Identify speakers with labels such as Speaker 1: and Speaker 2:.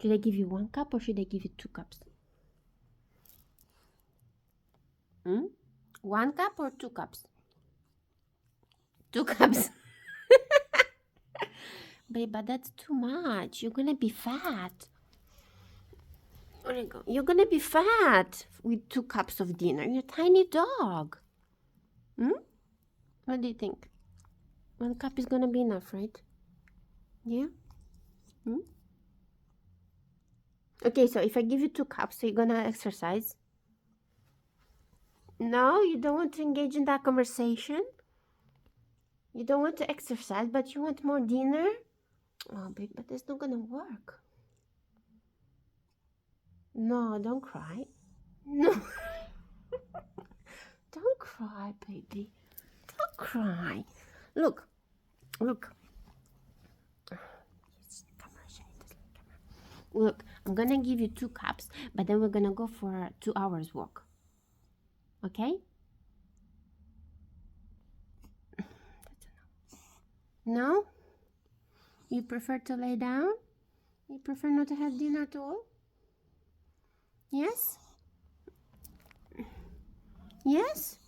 Speaker 1: Should I give you 1 cup or should I give you 2 cups? 1 cup or 2 cups? 2 cups. Babe, but that's too much. You're gonna be fat. There you go. You're gonna be fat with 2 cups of dinner. You're a tiny dog. What do you think? 1 cup is gonna be enough, right? Yeah? Okay, so if I give you 2 cups, are you gonna exercise? No, you don't want to engage in that conversation? You don't want to exercise, but you want more dinner? Oh, babe, but that's not gonna work. No, don't cry. No. Don't cry, baby. Don't cry. Look. Look. Look, I'm gonna give you 2 cups, but then we're gonna go for a 2 hours walk. Okay? That's enough. No? You prefer to lay down? You prefer not to have dinner at all? Yes? Yes?